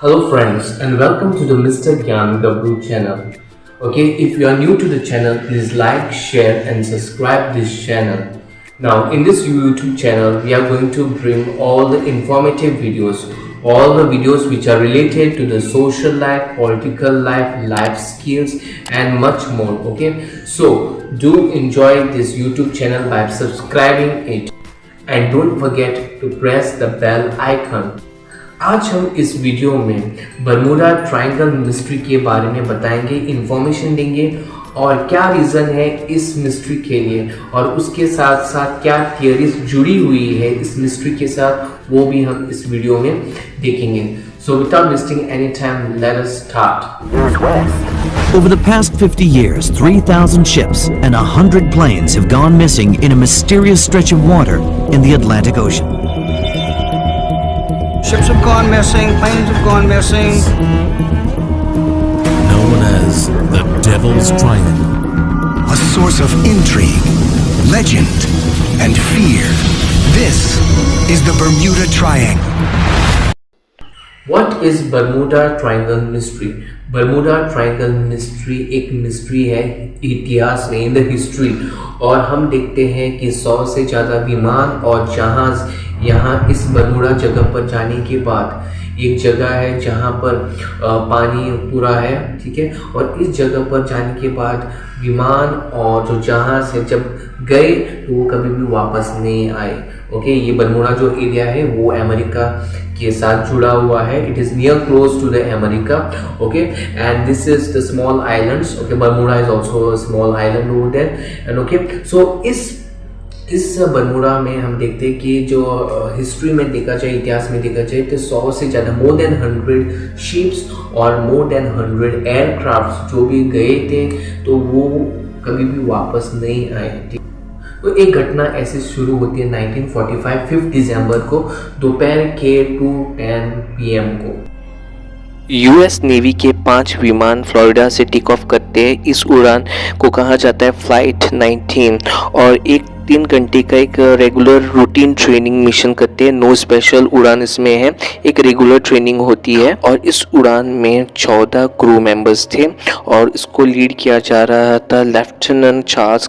Hello friends and welcome to the Mr. Gyan W channel. Okay, if you are new to the channel, please like, share and subscribe this channel. Now in this YouTube channel, we are going to bring all the informative videos, all the videos which are related to the social life, political life, life skills and much more. Okay, so do enjoy this YouTube channel by subscribing it and don't forget to press the bell icon. आज हम इस video में Bermuda triangle mystery के बारे में बताएंगे, information देंगे और क्या रीज़न है इस मिस्ट्री के लिए और उसके साथ साथ क्या थियरीज जुड़ी हुई है इस मिस्ट्री के साथ, वो भी हम इस वीडियो में देखेंगे. So without wasting any time, let us start. Over the past 50 years, 3,000 ships and 100 planes have gone missing in a mysterious stretch of water in the Atlantic Ocean. Ships have gone missing, planes have gone missing. Known as the Devil's Triangle. A source of intrigue, legend, and fear. This is the Bermuda Triangle. What is Bermuda Triangle Mystery? Bermuda triangle mystery एक mystery है इतिहास में, in the history. और हम देखते हैं कि 100 से ज़्यादा विमान और जहाज़ यहाँ इस बर्मुडा जगह पर जाने के बाद एक जगह है जहाँ पर पानी पूरा है, ठीक है. और इस जगह पर जाने के बाद विमान और जो जहाज़ है जब गए तो वो कभी भी वापस नहीं आए. ओके, ये बर्मुडा जो एरिया है वो अमेरिका के साथ जुड़ा हुआ है. It is near close to the America. Okay, and this is the small islands. Okay, Bermuda is also a small island over there. And okay, so इस बर्मुडा में हम देखते हैं कि जो हिस्ट्री में देखा जाए, इतिहास में देखा जाए तो 100 से ज़्यादा, मोर देन 100 शिप्स और मोर देन 100 एयरक्राफ्ट जो भी गए थे तो वो कभी भी वापस नहीं आए. तो एक घटना ऐसे शुरू होती है 1945 5 दिसंबर को दोपहर के 2:10 PM को. यूएस नेवी के 5 विमान फ्लोरिडा से टेक ऑफ करते हैं. इस उड़ान को कहा जाता है फ्लाइट 19 और एक 3 घंटे का एक रेगुलर रूटीन ट्रेनिंग मिशन करते हैं. नो स्पेशल उड़ान इसमें है, एक रेगुलर ट्रेनिंग होती है. और इस उड़ान में 14 क्रू मेंबर्स थे और इसको लीड किया जा रहा था लेफ्टिनेंट चार्ल्स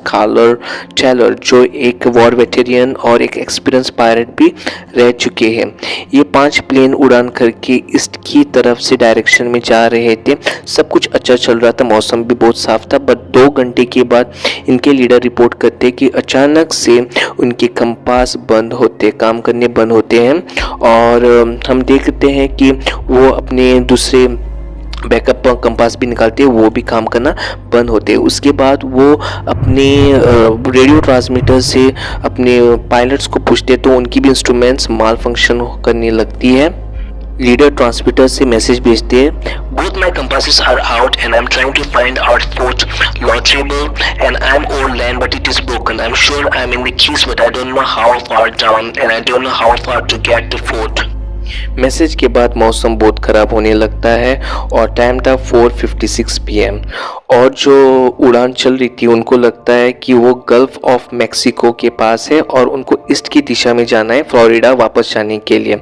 टेलर जो एक वॉर वेटेरियन और एक एक्सपीरियंस पायलट भी रह चुके हैं. ये 5 प्लेन उड़ान करके ईस्ट की तरफ से डायरेक्शन में जा रहे थे. सब कुछ अच्छा चल रहा था, मौसम भी बहुत साफ था. बट 2 घंटे के बाद इनके लीडर रिपोर्ट करते कि अचानक से उनके कंपास काम करने बंद होते हैं. और हम देखते हैं कि वो अपने दूसरे बैकअप कंपास भी निकालते हैं, वो भी काम करना बंद होते हैं. उसके बाद वो अपने रेडियो ट्रांसमीटर से अपने पायलट्स को पूछते तो उनकी भी इंस्ट्रूमेंट्स माल फंक्शन करने लगती है. लीडर ट्रांसमीटर से मैसेज भेजते हैं, both my compasses are out and I'm trying to find our port launchable and I'm on land but it is broken. I'm sure I'm in the keys but I don't know how far down and I don't know how far to get the fort. Message के बाद मौसम बहुत ख़राब होने लगता है और time था 4:56 PM. और जो उड़ान चल रही थी उनको लगता है कि वो गल्फ ऑफ मैक्सिको के पास है और उनको ईस्ट की दिशा में जाना है फ्लोरिडा वापस जाने के लिए.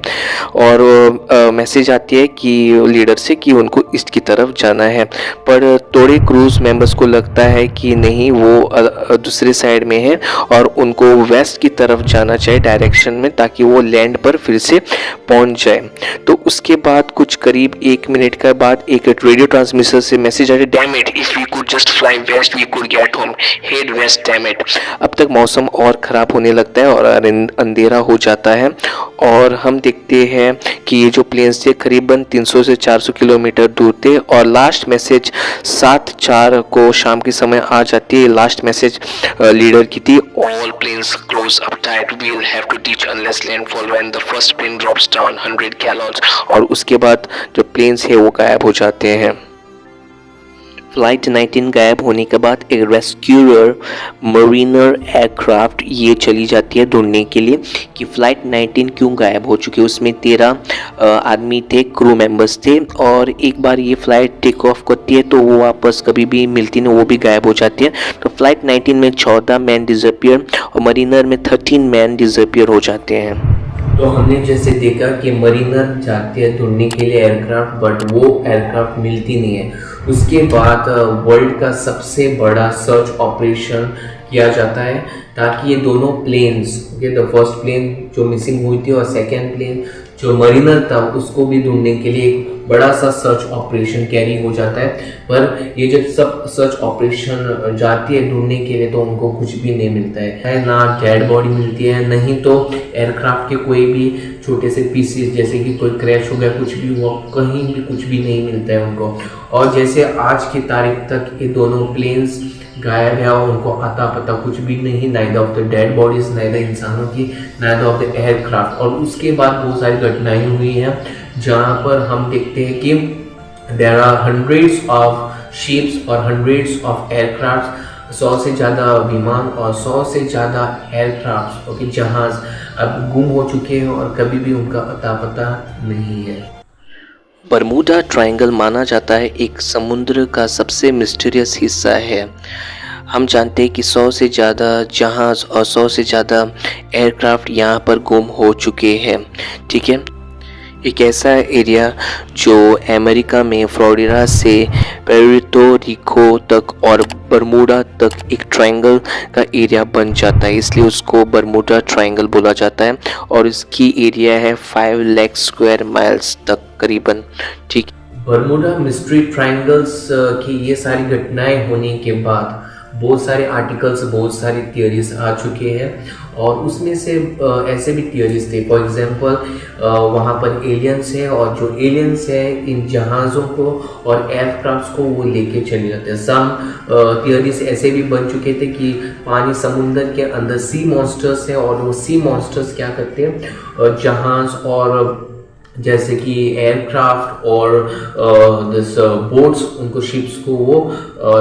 और मैसेज आती है कि लीडर से कि उनको ईस्ट की तरफ जाना है. पर थोड़े क्रूज मेंबर्स को लगता है कि नहीं, वो दूसरे साइड में है और उनको वेस्ट की तरफ जाना चाहिए डायरेक्शन में, ताकि वो लैंड पर फिर से पहुंच जाए. तो उसके बाद कुछ करीब 1 मिनट के बाद एक रेडियो ट्रांसमीटर से मैसेज आया, damn it, if we could just fly west we could get home, head west, damn it. अब तक मौसम और ख़राब होने लगता है और अंधेरा हो जाता है. और हम देखते हैं कि ये जो प्लेन्स थे करीबन 300 से 400 किलोमीटर दूर थे. और लास्ट मैसेज 7:04 को शाम के समय आ जाती है. लास्ट मैसेज लीडर की थी, all planes close up tight, we will have to ditch unless landfall when the first plane drops down 100 gallons. और उसके बाद जो प्लेन्स है वो गायब हो जाते हैं. फ्लाइट 19 गायब होने के बाद एक रेस्क्यूअर मरीनर एयरक्राफ्ट ये चली जाती है ढूंढने के लिए कि फ़्लाइट 19 क्यों गायब हो चुकी है. उसमें 13 आदमी थे, क्रू मेंबर्स थे. और एक बार ये फ़्लाइट टेक ऑफ करती है तो वो वापस कभी भी मिलती नहीं, वो भी गायब हो जाती है. तो फ़्लाइट 19 में 14 मैन डिसअपियर और मरीनर में 13 मैन डिसअपियर हो जाते हैं. तो हमने जैसे देखा कि मरीनर जाते हैं ढूंढने के लिए एयरक्राफ्ट, बट वो एयरक्राफ्ट मिलती नहीं है। उसके बाद वर्ल्ड का सबसे बड़ा सर्च ऑपरेशन किया जाता है ताकि ये दोनों प्लेन्स, द फर्स्ट प्लेन जो मिसिंग हुई थी और सेकेंड प्लेन जो मरीनर था उसको भी ढूंढने के लिए एक बड़ा सा सर्च ऑपरेशन कैरी हो जाता है। पर ये जब सब सर्च ऑपरेशन जाती है ढूंढने के लिए तो उनको कुछ भी नहीं मिलता है, ना डेड बॉडी मिलती है, नहीं तो एयरक्राफ्ट के कोई भी छोटे से पीसेस, जैसे कि कोई क्रैश हो गया, कुछ भी हुआ, कहीं भी कुछ भी नहीं मिलता है उनको। और जैसे आज की तारीख तक ये दोनों प्लेन्स गायब है और उनको आता पता कुछ भी नहीं, neither of the dead bodies, neither इंसानों की, नाइदर ऑफ द एयरक्राफ्ट। और उसके बाद बहुत सारी घटनाएं हुई हैं जहाँ पर हम देखते हैं कि there are hundreds of ships और हंड्रेड्स ऑफ एयरक्राफ्ट, 100 से ज़्यादा विमान और 100 से ज़्यादा एयरक्राफ्ट, ओके, जहाज़ अब गुम हो चुके हैं और कभी भी उनका अता पता नहीं है। बरमूडा ट्रायंगल माना जाता है एक समुद्र का सबसे मिस्टीरियस हिस्सा है। हम जानते हैं कि 100 से ज़्यादा जहाज़ और 100 से ज़्यादा एयरक्राफ्ट यहाँ पर गुम हो चुके हैं, ठीक है। एक ऐसा एरिया जो अमेरिका में फ्लोरिडा से पुर्टो रिको तक और बरमूडा तक एक ट्रायंगल का एरिया बन जाता है, इसलिए उसको बरमूडा ट्रायंगल बोला जाता है। और इसकी एरिया है 5 लाख स्क्वायर माइल्स तक करीबन, ठीक। बरमूडा मिस्ट्री ट्रायंगल्स की ये सारी घटनाएं होने के बाद बहुत सारे आर्टिकल्स, बहुत सारी थियरीज आ चुके हैं और उसमें से ऐसे भी थियरीज थे। फॉर एग्जांपल वहाँ पर एलियंस है और जो एलियंस है इन जहाज़ों को और एयरक्राफ्ट्स को वो लेके चले जाते हैं। सम थियरीज ऐसे भी बन चुके थे कि पानी समुंदर के अंदर सी मॉन्स्टर्स है और वो सी मॉन्स्टर्स क्या करते हैं, जहाज़ और जैसे कि एयरक्राफ्ट और दिस बोट्स, उनको शिप्स को वो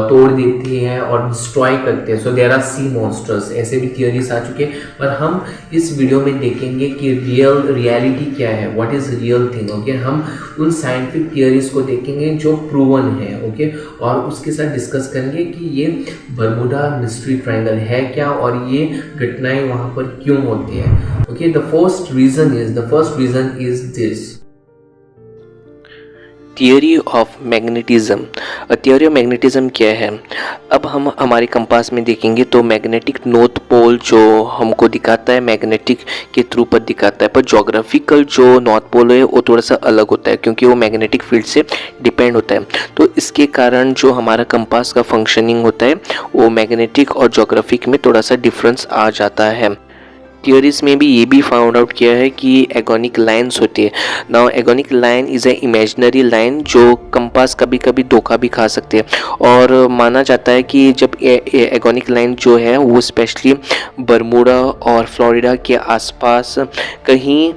तोड़ देती हैं और डिस्ट्रॉय करते हैं। So there are sea monsters, ऐसे भी थियरीज आ चुके हैं। पर हम इस वीडियो में देखेंगे कि रियलिटी क्या है, what is real thing, okay. हम उन साइंटिफिक थियरीज को देखेंगे जो प्रूवन है, ओके, और उसके साथ डिस्कस करेंगे कि ये बरमूडा मिस्ट्री ट्रायंगल है क्या और ये घटनाएं वहाँ पर क्यों होती हैं, okay. The first reason is this, theory of magnetism. Theory of magnetism क्या है? अब हम हमारे कंपास में देखेंगे तो मैग्नेटिक नॉर्थ पोल जो हमको दिखाता है मैग्नेटिक के थ्रू पर दिखाता है, पर ज्योग्राफिकल जो नॉर्थ पोल है वो थोड़ा सा अलग होता है क्योंकि वो मैग्नेटिक फील्ड से डिपेंड होता है। तो इसके कारण जो हमारा कंपास का फंक्शनिंग होता है वो मैग्नेटिक और ज्योग्राफिक में थोड़ा सा डिफरेंस आ जाता है। थियरीज में भी ये भी फाउंड आउट किया है कि एगोनिक लाइन्स होती है। Now agonic line is a imaginary line जो कंपास कभी कभी धोखा भी खा सकते हैं और माना जाता है कि जब एगोनिक लाइन जो है वो स्पेशली बरमूडा और फ्लोरिडा के आसपास कहीं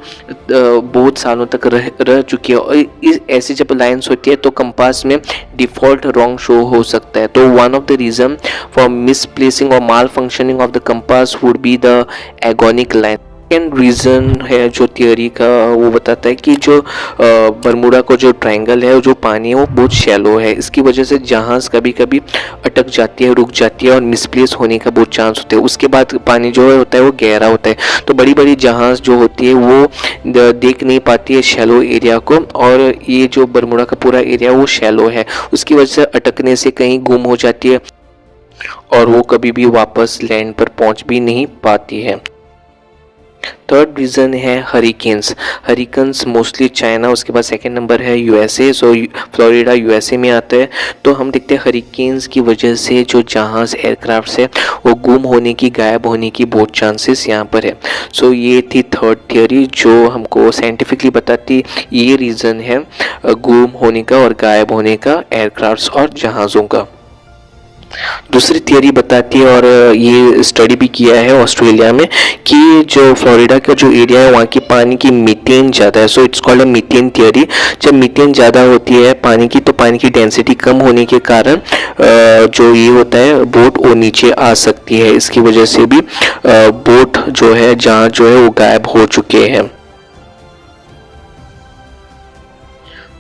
बहुत सालों तक रह चुकी है और ऐसी जब लाइन्स होती है तो कंपास में डिफ़ॉल्ट रॉन्ग शो हो सकता है। तो one of the reason for misplacing और malfunctioning of the compass would be the agonic line. Second reason है जो थियरी का वो बताता है कि जो बरमूडा को जो ट्रायंगल है जो पानी है वो बहुत शैलो है, इसकी वजह से जहाज़ कभी कभी अटक जाती है, रुक जाती है और मिसप्लेस होने का बहुत चांस होता है। उसके बाद पानी जो होता है वो गहरा होता है तो बड़ी बड़ी जहाज़ जो होती है वो देख नहीं पाती है शैलो एरिया को और ये जो बरमूडा का पूरा एरिया वो शैलो है, उसकी वजह से अटकने से कहीं गुम हो जाती है और वो कभी भी वापस लैंड पर पहुंच भी नहीं पाती है। थर्ड रीज़न है हरिकेन्स मोस्टली चाइना, उसके बाद सेकेंड नंबर है यूएसए। सो फ्लोरिडा यूएसए में आता है। तो हम देखते हैं हरिकेन्स की वजह से जो जहाज़ एयरक्राफ्ट है वो गुम होने की, गायब होने की बहुत चांसेस यहाँ पर है। सो ये थी थर्ड थियरी जो हमको साइंटिफिकली बताती ये रीज़न है गुम होने का और गायब होने का एयरक्राफ्ट्स और जहाज़ों का। दूसरी थियरी बताती है और ये स्टडी भी किया है ऑस्ट्रेलिया में कि जो फ्लोरिडा का जो एरिया है वहाँ की पानी की मीथेन ज़्यादा है। So it's called a methane theory. जब मीथेन ज़्यादा होती है पानी की तो पानी की डेंसिटी कम होने के कारण जो ये होता है बोट वो नीचे आ सकती है, इसकी वजह से भी बोट जो है जहाँ जो है वो गायब हो चुके हैं।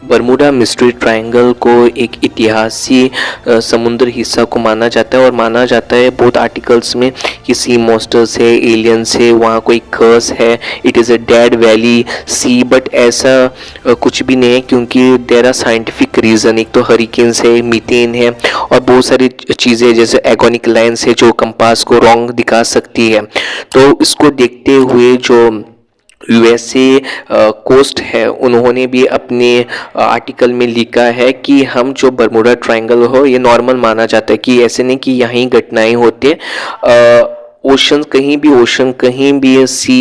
बरमूडा मिस्ट्री ट्रायंगल को एक इतिहासी समुद्र हिस्सा को माना जाता है और माना जाता है बहुत आर्टिकल्स में कि सी मॉन्स्टर्स है, एलियंस है, वहाँ कोई कर्स है, it is a dead valley see, but ऐसा कुछ भी नहीं है क्योंकि देयर आर साइंटिफिक रीज़न। एक तो हरिकेन्स है, मीथेन है और बहुत सारी चीज़ें जैसे एगोनिक लाइन्स है जो कंपास को रॉन्ग दिखा सकती है। तो इसको देखते हुए जो यूएसए कोस्ट है उन्होंने भी अपने आर्टिकल में लिखा है कि हम जो बरमूडा ट्रायंगल हो ये नॉर्मल माना जाता है, कि ऐसे नहीं कि यहीं घटनाएं होती है। ओशन कहीं भी सी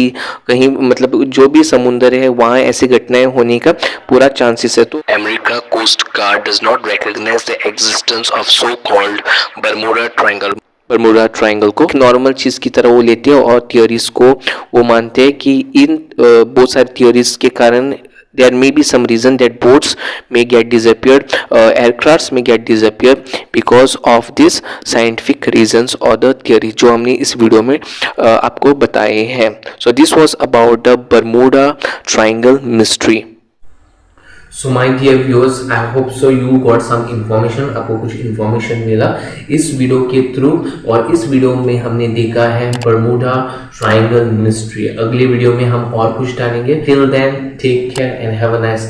कहीं मतलब जो भी समुंदर है वहाँ ऐसी घटनाएं होने का पूरा चांसेस है। तो America coast guard does not recognize the existence of so called Bermuda triangle को नॉर्मल चीज़ की तरह वो लेते हैं और थियोरीज को वो मानते हैं कि इन बहुत सारी थियोरीज के कारण there may be some reason that boats may get disappeared, aircrafts may get disappear because of this scientific reasons or the theory जो हमने इस वीडियो में आपको बताए हैं। So this was about the Bermuda Triangle mystery. So my dear viewers, I hope so you got some information, आपको कुछ information मिला इस वीडियो के थ्रू। और इस वीडियो में हमने देखा है बरमूडा ट्रायंगल मिस्ट्री। अगले वीडियो में हम और कुछ डालेंगे। Till then, take care and have a nice